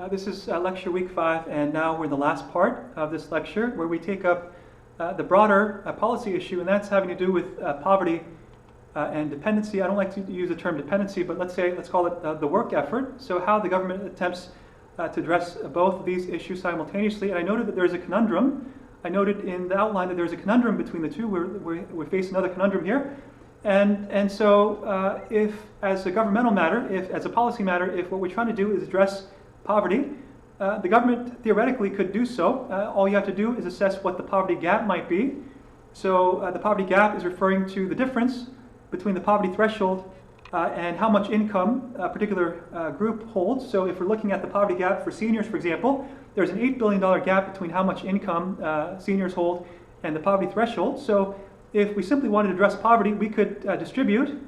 This is lecture week 5, and now we're in the last part of this lecture where we take up the broader policy issue, and that's having to do with poverty and dependency. I don't like to use the term dependency, but let's call it the work effort. So how the government attempts to address both of these issues simultaneously. And I noted that there's a conundrum. I noted in the outline that there's a conundrum between the two. We face another conundrum here. And so if, as a governmental matter, if as a policy matter, if what we're trying to do is address poverty, the government theoretically could do so. All you have to do is assess what the poverty gap might be. So the poverty gap is referring to the difference between the poverty threshold and how much income a particular group holds. So if we're looking at the poverty gap for seniors, for example, there's an $8 billion gap between how much income seniors hold and the poverty threshold. So if we simply wanted to address poverty, we could distribute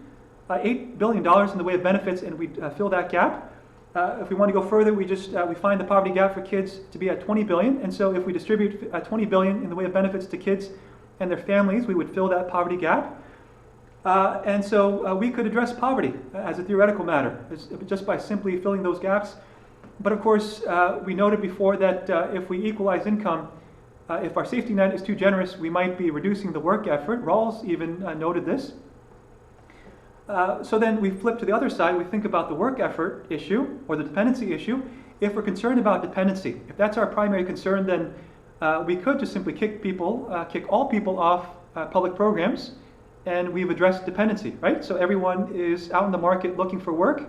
$8 billion in the way of benefits, and we'd fill that gap. If we want to go further, we find the poverty gap for kids to be at 20 billion, and so if we distribute 20 billion in the way of benefits to kids and their families, we would fill that poverty gap. And so we could address poverty as a theoretical matter, just by simply filling those gaps. But of course, we noted before that if we equalize income, if our safety net is too generous, we might be reducing the work effort. Rawls even noted this. So then we flip to the other side, we think about the work effort issue, or the dependency issue. If we're concerned about dependency, if that's our primary concern, then we could just simply kick all people off public programs, and we've addressed dependency, right? So everyone is out in the market looking for work.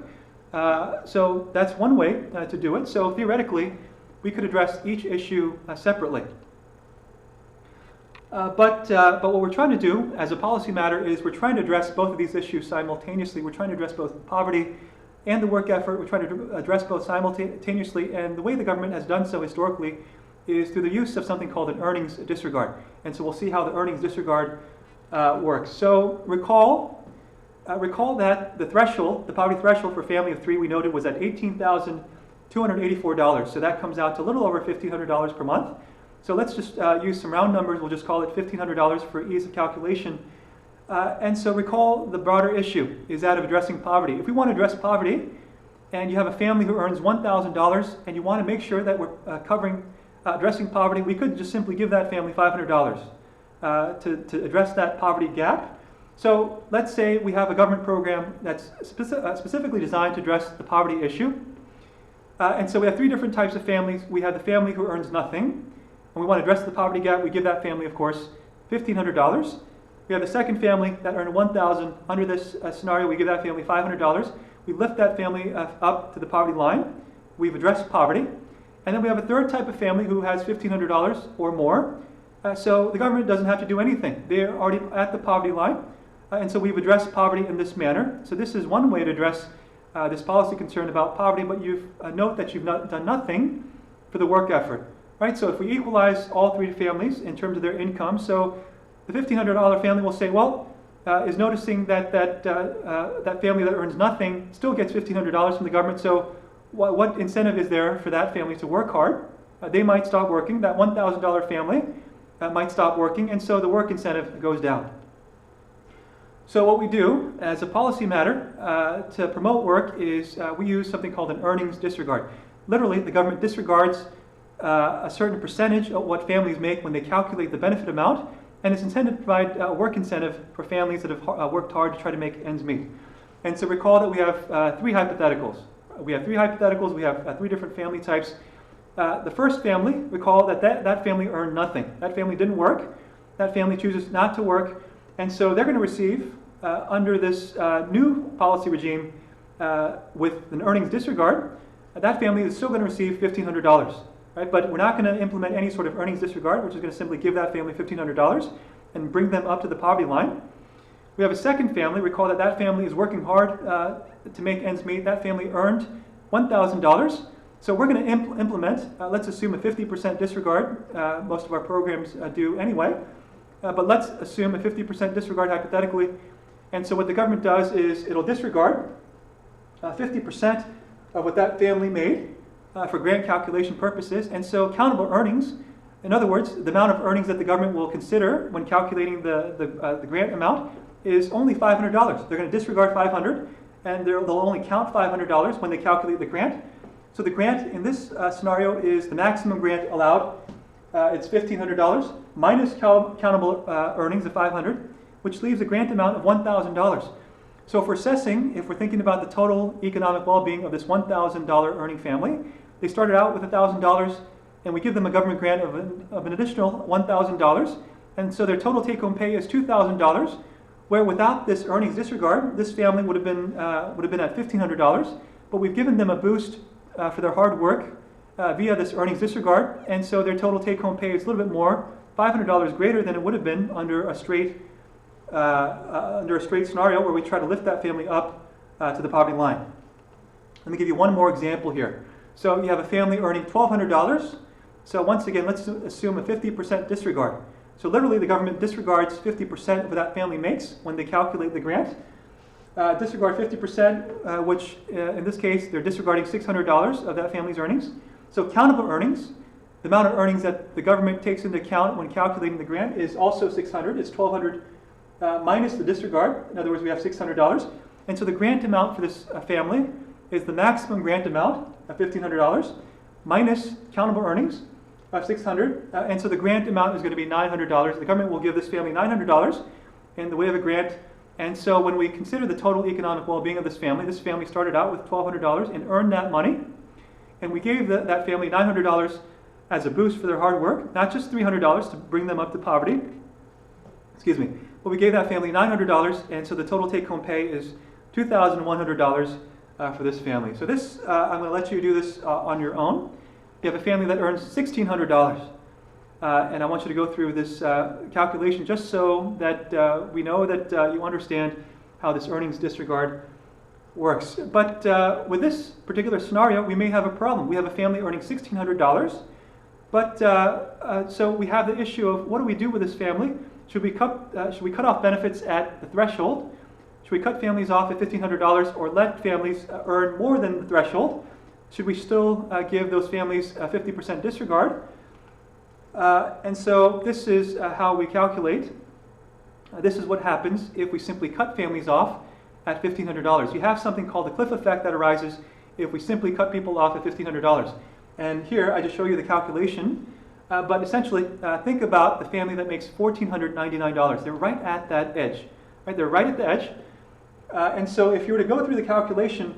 So that's one way to do it. So theoretically, we could address each issue separately. But what we're trying to do as a policy matter is we're trying to address both of these issues simultaneously. We're trying to address both poverty and the work effort. We're trying to address both simultaneously, and the way the government has done so historically is through the use of something called an earnings disregard. And so we'll see how the earnings disregard works. So recall that the poverty threshold for a family of 3 we noted was at $18,284. So that comes out to a little over $1,500 per month. So let's just use some round numbers. We'll just call it $1,500 for ease of calculation. And so recall the broader issue is that of addressing poverty. If we want to address poverty, and you have a family who earns $1,000, and you want to make sure that we're addressing poverty, we could just simply give that family $500 to address that poverty gap. So let's say we have a government program that's specifically designed to address the poverty issue. And so we have 3 different types of families. We have the family who earns nothing, and we want to address the poverty gap. We give that family, of course, $1,500. We have the second family that earned $1,000. Under this scenario, we give that family $500. We lift that family up to the poverty line. We've addressed poverty. And then we have a third type of family who has $1,500 or more. So the government doesn't have to do anything. They're already at the poverty line. And so we've addressed poverty in this manner. So this is one way to address this policy concern about poverty, but note that you've done nothing for the work effort. Right, so if we equalize all 3 families in terms of their income, so the $1,500 family will say, well, is noticing that that family that earns nothing still gets $1,500 from the government. So what incentive is there for that family to work hard? They might stop working. That $1,000 family might stop working, and so the work incentive goes down. So what we do as a policy matter to promote work is we use something called an earnings disregard. Literally, the government disregards a certain percentage of what families make when they calculate the benefit amount, and it's intended to provide a work incentive for families that have worked hard to try to make ends meet. And so recall that we have 3 hypotheticals. We have 3 hypotheticals. We have 3 different family types. The first family, recall that family earned nothing. That family didn't work. That family chooses not to work, and so they're going to receive under this new policy regime with an earnings disregard. That family is still going to receive $1,500. Right? But we're not going to implement any sort of earnings disregard, which is going to simply give that family $1,500 and bring them up to the poverty line. We have a second family. Recall that family is working hard to make ends meet. That family earned $1,000. So we're going to implement, let's assume a 50% disregard. Most of our programs do anyway. But let's assume a 50% disregard hypothetically. And so what the government does is it'll disregard 50% of what that family made for grant calculation purposes. And so countable earnings, in other words, the amount of earnings that the government will consider when calculating the grant amount is only $500. They're going to disregard $500, and they'll only count $500 when they calculate the grant. So the grant in this scenario is the maximum grant allowed. It's $1,500 minus countable earnings of $500, which leaves a grant amount of $1,000. So if we're assessing, if we're thinking about the total economic well-being of this $1,000 earning family, they started out with $1,000, and we give them a government grant of an additional $1,000, and so their total take-home pay is $2,000, where without this earnings disregard, this family would have been at $1,500, but we've given them a boost for their hard work via this earnings disregard, and so their total take-home pay is a little bit more, $500 greater than it would have been under a straight scenario where we try to lift that family up to the poverty line. Let me give you one more example here. So you have a family earning $1,200. So once again, let's assume a 50% disregard. So literally the government disregards 50% of what that family makes when they calculate the grant. Disregard 50%, which in this case, they're disregarding $600 of that family's earnings. So countable earnings, the amount of earnings that the government takes into account when calculating the grant is also $600. It's $1,200 minus the disregard. In other words, we have $600. And so the grant amount for this family is the maximum grant amount of $1,500 minus countable earnings of $600. And so the grant amount is going to be $900. The government will give this family $900 in the way of a grant. And so when we consider the total economic well-being of this family started out with $1,200 and earned that money. And we gave that family $900 as a boost for their hard work, not just $300 to bring them up to poverty. Excuse me. But we gave that family $900, and so the total take-home pay is $2,100 for this family. So this, I'm going to let you do this on your own. You have a family that earns $1,600, and I want you to go through this calculation just so that we know that you understand how this earnings disregard works. But with this particular scenario, we may have a problem. We have a family earning $1,600, but so we have the issue of what do we do with this family? Should we cut off benefits at the threshold? Should we cut families off at $1,500 or let families earn more than the threshold? Should we still give those families a 50% disregard? And so this is how we calculate. This is what happens if we simply cut families off at $1,500. You have something called the cliff effect that arises if we simply cut people off at $1,500. And here I just show you the calculation. But essentially, think about the family that makes $1,499. They're right at that edge. Right? They're right at the edge. And so if you were to go through the calculation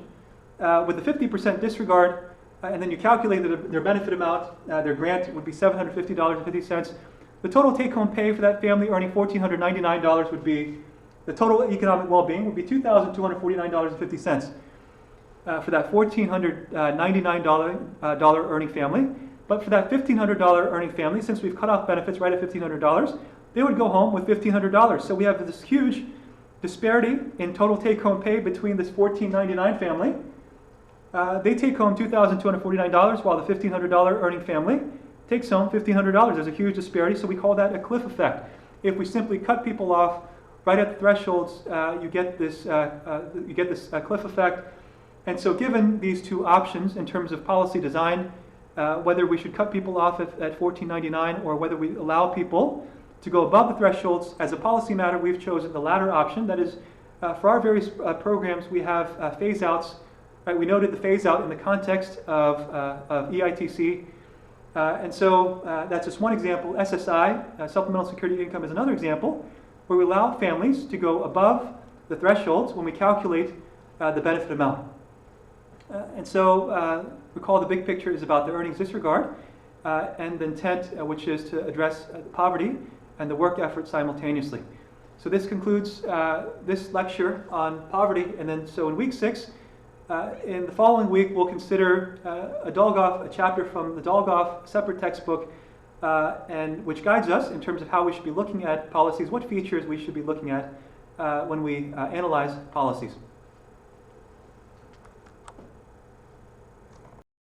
with the 50% disregard, and then you calculate their benefit amount, their grant would be $750.50. The total take-home pay for that family earning $1,499 would be, the total economic well-being would be $2,249.50 for that $1,499 earning family. But for that $1,500 earning family, since we've cut off benefits right at $1,500, they would go home with $1,500. So we have this huge disparity in total take-home pay between this $1,499 family. They take home $2,249, while the $1,500 earning family takes home $1,500. There's a huge disparity, so we call that a cliff effect. If we simply cut people off right at the thresholds, you get this cliff effect. And so given these two options in terms of policy design, whether we should cut people off at $1,499 or whether we allow people to go above the thresholds, as a policy matter, we've chosen the latter option. That is, for our various programs, we have phase-outs. Right? We noted the phase-out in the context of EITC. And so that's just one example. SSI, Supplemental Security Income, is another example where we allow families to go above the thresholds when we calculate the benefit amount. And so recall the big picture is about the earnings disregard and the intent, which is to address poverty and the work effort simultaneously. So this concludes this lecture on poverty. And then so in week 6, in the following week, we'll consider a chapter from the Dolgoff separate textbook, and which guides us in terms of how we should be looking at policies, what features we should be looking at when we analyze policies.